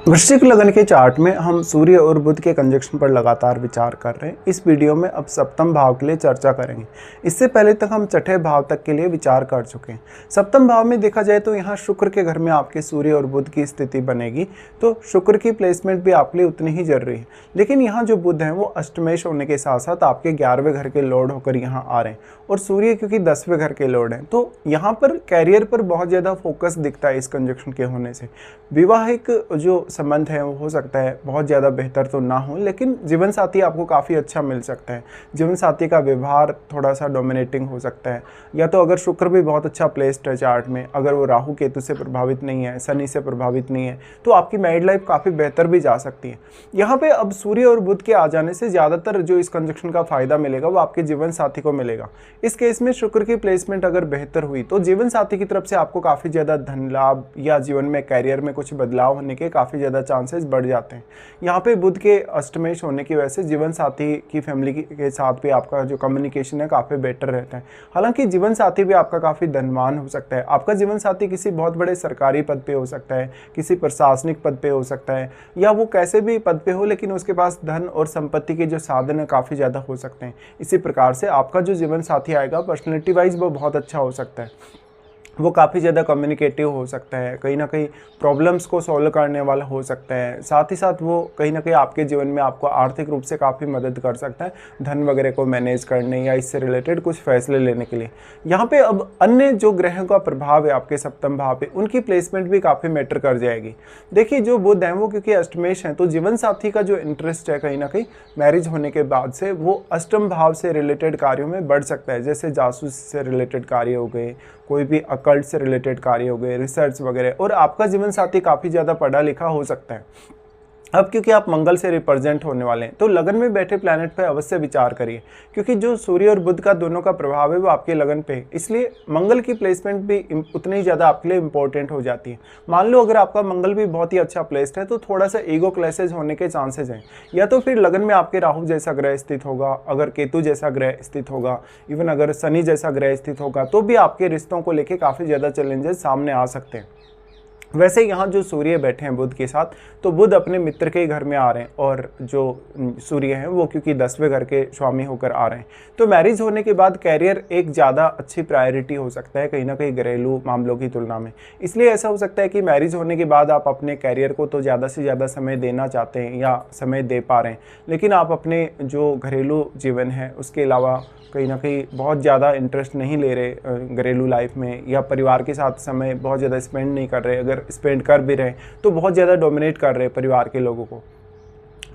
वृश्चिक लगन के चार्ट में हम सूर्य और बुध के कंजक्शन पर लगातार विचार कर रहे हैं। इस वीडियो में अब सप्तम भाव के लिए चर्चा करेंगे। इससे पहले तक हम छठे भाव तक के लिए विचार कर चुके हैं। सप्तम भाव में देखा जाए तो यहाँ शुक्र के घर में आपके सूर्य और बुध की स्थिति बनेगी, तो शुक्र की प्लेसमेंट भी आपके लिए उतनी ही जरूरी है। लेकिन यहाँ जो बुध है वो अष्टमेश होने के साथ साथ आपके 11वें घर के लॉर्ड होकर यहाँ आ रहे हैं, और सूर्य क्योंकि 10वें घर के लॉर्ड हैं, तो यहाँ पर कैरियर पर बहुत ज़्यादा फोकस दिखता है इस कंजक्शन के होने से। विवाहिक जो संबंध है वो हो सकता है बहुत ज़्यादा बेहतर तो ना हो, लेकिन जीवन साथी आपको काफ़ी अच्छा मिल सकता है। जीवन साथी का व्यवहार थोड़ा सा डोमिनेटिंग हो सकता है, या तो अगर शुक्र भी बहुत अच्छा प्लेस्ड है चार्ट में, अगर वो राहु केतु से प्रभावित नहीं है, शनि से प्रभावित नहीं है, तो आपकी मैरिड लाइफ काफ़ी बेहतर भी जा सकती है। यहाँ पे अब सूर्य और बुध के आ जाने से ज़्यादातर जो इस कंजक्शन का फायदा मिलेगा वो आपके जीवन साथी को मिलेगा। इस केस में शुक्र की प्लेसमेंट अगर बेहतर हुई तो जीवन साथी की तरफ से आपको काफ़ी ज़्यादा धन लाभ या जीवन में कैरियर में कुछ बदलाव होने के काफ़ी ज़्यादा चांसेस बढ़ जाते हैं। यहाँ पे बुध के अष्टमेश होने की वजह से जीवन साथी की फैमिली के साथ भी आपका जो कम्युनिकेशन है काफ़ी बेटर रहता है। हालांकि जीवन साथी भी आपका काफ़ी धनवान हो सकता है। आपका जीवन साथी किसी बहुत बड़े सरकारी पद पे हो सकता है, किसी प्रशासनिक पद पे हो सकता है, या वो कैसे भी पद पे हो, लेकिन उसके पास धन और संपत्ति के जो साधन है काफ़ी ज़्यादा हो सकते हैं। इसी प्रकार से आपका जो जीवन साथी आएगा पर्सनैलिटी वाइज वो बहुत अच्छा हो सकता है। वो काफ़ी ज़्यादा कम्युनिकेटिव हो सकता है, कहीं ना कहीं प्रॉब्लम्स को सॉल्व करने वाला हो सकता है। साथ ही साथ वो कहीं ना कहीं आपके जीवन में आपको आर्थिक रूप से काफ़ी मदद कर सकता है, धन वगैरह को मैनेज करने या इससे रिलेटेड कुछ फैसले लेने के लिए। यहाँ पे अब अन्य जो ग्रहों का प्रभाव है आपके सप्तम भाव पे, उनकी प्लेसमेंट भी काफ़ी मैटर कर जाएगी। देखिए जो बुध हैं वो क्योंकि अष्टमेश हैं, तो जीवन साथी का जो इंटरेस्ट है कहीं ना कहीं मैरिज होने के बाद से वो अष्टम भाव से रिलेटेड कार्यों में बढ़ सकता है, जैसे जासूस से रिलेटेड कार्य हो गए, कोई भी अकल्ट से रिलेटेड कार्य हो गए, रिसर्च वगैरह। और आपका जीवन साथी काफ़ी ज़्यादा पढ़ा लिखा हो सकता है। अब क्योंकि आप मंगल से रिप्रेजेंट होने वाले हैं, तो लगन में बैठे प्लैनेट पर अवश्य विचार करिए, क्योंकि जो सूर्य और बुध का दोनों का प्रभाव है वो आपके लगन पे है। इसलिए मंगल की प्लेसमेंट भी उतनी ही ज़्यादा आपके लिए इंपॉर्टेंट हो जाती है। मान लो अगर आपका मंगल भी बहुत ही अच्छा प्लेस्ड है तो थोड़ा सा ईगो क्लैशेज होने के चांसेज हैं, या तो फिर लगन में आपके राहु जैसा ग्रह स्थित होगा, अगर केतु जैसा ग्रह स्थित होगा, इवन अगर शनि जैसा ग्रह स्थित होगा, तो भी आपके रिश्तों को लेकर काफ़ी ज़्यादा चैलेंजेस सामने आ सकते हैं। वैसे यहाँ जो सूर्य बैठे हैं बुध के साथ, तो बुध अपने मित्र के घर में आ रहे हैं, और जो सूर्य हैं वो क्योंकि 10वें घर के स्वामी होकर आ रहे हैं, तो मैरिज होने के बाद कैरियर एक ज़्यादा अच्छी प्रायोरिटी हो सकता है कहीं ना कहीं घरेलू मामलों की तुलना में। इसलिए ऐसा हो सकता है कि मैरिज होने के बाद आप अपने कैरियर को तो ज़्यादा से ज़्यादा समय देना चाहते हैं या समय दे पा रहे हैं, लेकिन आप अपने जो घरेलू जीवन है उसके अलावा कहीं ना कहीं बहुत ज़्यादा इंटरेस्ट नहीं ले रहे घरेलू लाइफ में, या परिवार के साथ समय बहुत ज़्यादा स्पेंड नहीं कर रहे। अगर स्पेंड कर भी रहे तो बहुत ज़्यादा डोमिनेट कर रहे परिवार के लोगों को।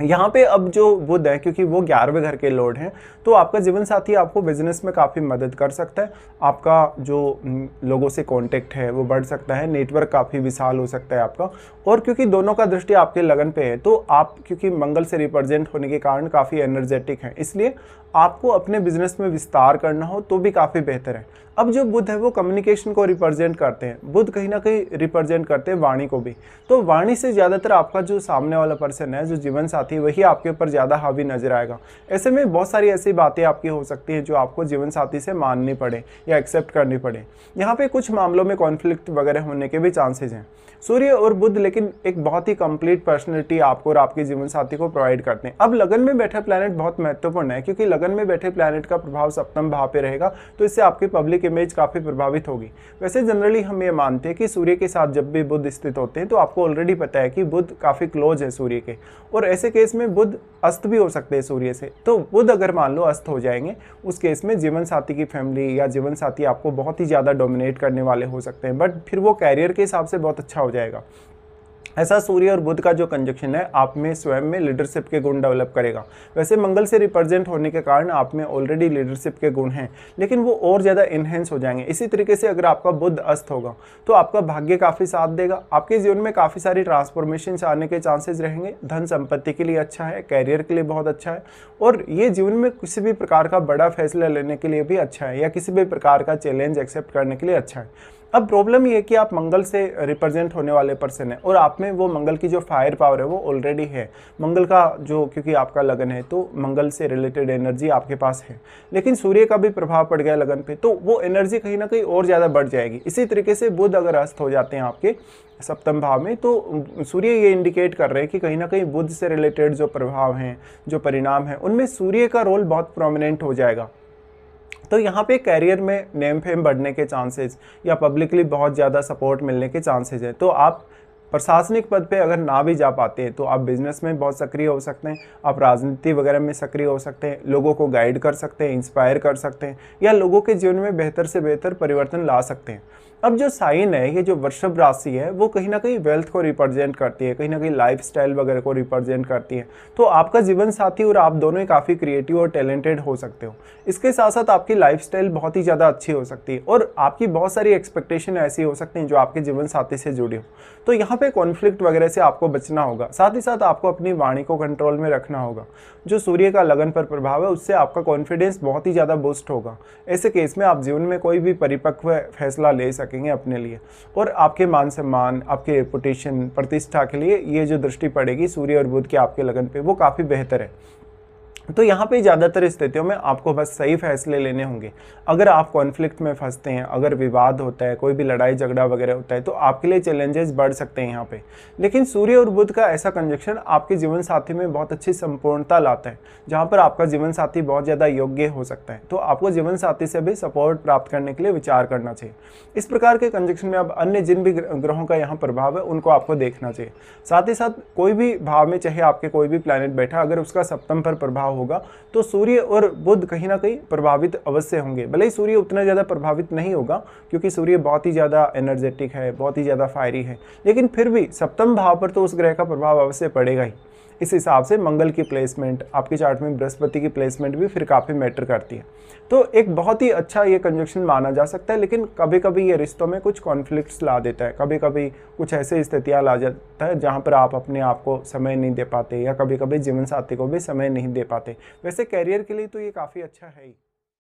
यहाँ पे अब जो बुध है क्योंकि वो 11वें घर के लॉर्ड हैं, तो आपका जीवन साथी आपको बिजनेस में काफ़ी मदद कर सकता है। आपका जो लोगों से कांटेक्ट है वो बढ़ सकता है, नेटवर्क काफ़ी विशाल हो सकता है आपका। और क्योंकि दोनों का दृष्टि आपके लगन पे है, तो आप क्योंकि मंगल से रिप्रेजेंट होने के कारण काफ़ी एनर्जेटिक हैं, इसलिए आपको अपने बिजनेस में विस्तार करना हो तो भी काफ़ी बेहतर है। अब जो बुध है वो कम्युनिकेशन को रिप्रेजेंट करते हैं, बुध कहीं ना कहीं रिप्रेजेंट करते हैं वाणी को भी, तो वाणी से ज़्यादातर आपका जो सामने वाला पर्सन है, जो जीवन साथी, वही आपके ऊपर ज़्यादा हावी नजर आएगा। ऐसे में बहुत सारी ऐसी बातें आपकी हो सकती हैं जो आपको जीवन साथी से माननी पड़े या एक्सेप्ट करनी पड़े। यहाँ पे कुछ मामलों में कॉन्फ्लिक्ट वगैरह होने के भी चांसेस हैं। सूर्य और बुध लेकिन एक बहुत ही कंप्लीट पर्सनैलिटी आपको और आपके जीवन साथी को प्रोवाइड करते हैं। अब लगन में बैठा प्लैनेट बहुत महत्वपूर्ण है, क्योंकि लगन में बैठे प्लैनेट का प्रभाव सप्तम भाव पे रहेगा, तो इससे आपकी पब्लिक इमेज काफ़ी प्रभावित होगी। वैसे जनरली हम ये मानते हैं कि सूर्य के साथ जब भी बुध स्थित होते हैं तो आपको ऑलरेडी पता है कि बुध काफ़ी क्लोज है सूर्य के, और ऐसे केस में बुध अस्त भी हो सकते हैं सूर्य से। तो बुध अगर मान लो अस्त हो जाएंगे, उस केस में जीवन साथी की फैमिली या जीवन साथी आपको बहुत ही ज़्यादा डोमिनेट करने वाले हो सकते हैं, बट फिर वो कैरियर के हिसाब से बहुत अच्छा हो जाएगा। ऐसा सूर्य और बुध का जो कंजक्शन है आप में स्वयं में लीडरशिप के गुण डेवलप करेगा। वैसे मंगल से रिप्रेजेंट होने के कारण आप में ऑलरेडी लीडरशिप के गुण हैं, लेकिन वो और ज़्यादा इन्हेंस हो जाएंगे। इसी तरीके से अगर आपका बुध अस्त होगा तो आपका भाग्य काफ़ी साथ देगा, आपके जीवन में काफ़ी सारी ट्रांसफॉर्मेशन आने के चांसेस रहेंगे। धन संपत्ति के लिए अच्छा है, कैरियर के लिए बहुत अच्छा है, और ये जीवन में किसी भी प्रकार का बड़ा फैसला लेने के लिए भी अच्छा है, या किसी भी प्रकार का चैलेंज एक्सेप्ट करने के लिए अच्छा है। अब प्रॉब्लम ये है कि आप मंगल से रिप्रेजेंट होने वाले पर्सन है और आप में वो मंगल की जो फायर पावर है वो ऑलरेडी है। मंगल का जो, क्योंकि आपका लगन है तो मंगल से रिलेटेड एनर्जी आपके पास है, लेकिन सूर्य का भी प्रभाव पड़ गया लगन पे तो वो एनर्जी कहीं ना कहीं और ज़्यादा बढ़ जाएगी। इसी तरीके से बुध अगर अस्त हो जाते हैं आपके सप्तम भाव में तो सूर्य ये इंडिकेट कर रहे हैं कि कहीं ना कहीं बुध से रिलेटेड जो प्रभाव हैं, जो परिणाम हैं, उनमें सूर्य का रोल बहुत प्रोमिनेंट हो जाएगा। तो यहाँ पे कैरियर में नेम फेम बढ़ने के चांसेस या पब्लिकली बहुत ज़्यादा सपोर्ट मिलने के चांसेस हैं। तो आप प्रशासनिक पद पे अगर ना भी जा पाते हैं तो आप बिजनेस में बहुत सक्रिय हो सकते हैं, आप राजनीति वगैरह में सक्रिय हो सकते हैं, लोगों को गाइड कर सकते हैं, इंस्पायर कर सकते हैं या लोगों के जीवन में बेहतर से बेहतर परिवर्तन ला सकते हैं। अब जो साइन है, ये जो वृषभ राशि है, वो कहीं ना कहीं वेल्थ को रिप्रेजेंट करती है, कहीं ना कहीं लाइफस्टाइल वगैरह को रिप्रेजेंट करती है। तो आपका जीवन साथी और आप दोनों ही काफ़ी क्रिएटिव और टैलेंटेड हो सकते हो। इसके साथ साथ आपकी लाइफस्टाइल बहुत ही ज़्यादा अच्छी हो सकती है और आपकी बहुत सारी एक्सपेक्टेशन ऐसी हो सकती हैं जो आपके जीवन साथी से जुड़ी हो। तो यहाँ पे कॉन्फ्लिक्ट वगैरह से आपको बचना होगा। साथ ही साथ आपको अपनी वाणी को कंट्रोल में रखना होगा। जो सूर्य का लगन पर प्रभाव है उससे आपका कॉन्फिडेंस बहुत ही ज़्यादा बूस्ट होगा। ऐसे केस में आप जीवन में कोई भी परिपक्व फैसला ले सकेंगे अपने लिए और आपके मान सम्मान, आपके रेपुटेशन, प्रतिष्ठा के लिए ये जो दृष्टि पड़ेगी सूर्य और बुध के आपके लगन पे, वो काफ़ी बेहतर है। तो यहाँ पे ज़्यादातर स्थितियों में आपको बस सही फैसले लेने होंगे। अगर आप कॉन्फ्लिक्ट में फंसते हैं, अगर विवाद होता है, कोई भी लड़ाई झगड़ा वगैरह होता है, तो आपके लिए चैलेंजेस बढ़ सकते हैं यहाँ पे। लेकिन सूर्य और बुध का ऐसा कंजक्शन आपके जीवन साथी में बहुत अच्छी संपूर्णता लाता है, जहाँ पर आपका जीवन साथी बहुत ज़्यादा योग्य हो सकता है। तो आपको जीवन साथी से भी सपोर्ट प्राप्त करने के लिए विचार करना चाहिए। इस प्रकार के कंजक्शन में अब अन्य जिन भी ग्रहों का यहाँ प्रभाव है उनको आपको देखना चाहिए। साथ ही साथ कोई भी भाव में चाहे आपके कोई भी प्लैनेट बैठा, अगर उसका सप्तम पर प्रभाव होगा तो सूर्य और बुध कहीं ना कहीं प्रभावित अवश्य होंगे। भले ही सूर्य उतना ज़्यादा प्रभावित नहीं होगा क्योंकि सूर्य बहुत ही ज़्यादा एनर्जेटिक है, बहुत ही ज़्यादा फायरी है, लेकिन फिर भी सप्तम भाव पर तो उस ग्रह का प्रभाव अवश्य पड़ेगा ही। इस हिसाब से मंगल की प्लेसमेंट, आपके चार्ट में बृहस्पति की प्लेसमेंट भी फिर काफ़ी मैटर करती है। तो एक बहुत ही अच्छा ये कंजक्शन माना जा सकता है, लेकिन कभी कभी ये रिश्तों में कुछ कॉन्फ्लिक्ट्स ला देता है। कभी कभी कुछ ऐसे स्थितियाँ ला जाता है जहाँ पर आप अपने आप को समय नहीं दे पाते या कभी कभी जीवन साथी को भी समय नहीं दे पाते। वैसे कैरियर के लिए तो ये काफ़ी अच्छा है ही।